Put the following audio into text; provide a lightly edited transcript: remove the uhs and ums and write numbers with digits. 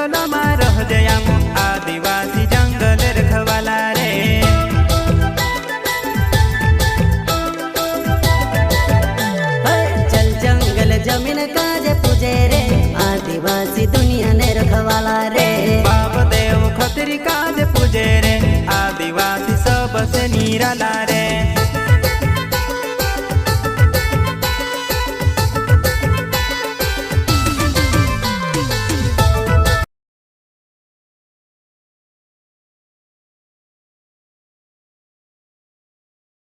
जंगल में रह जया आदिवासी जंगल रखवाला रे। चल जंगल जमीन काजे पूजे रे आदिवासी दुनिया ने रखवाला रे। बाप देव खतरी काज पूजे रे आदिवासी सबसे निराला रे।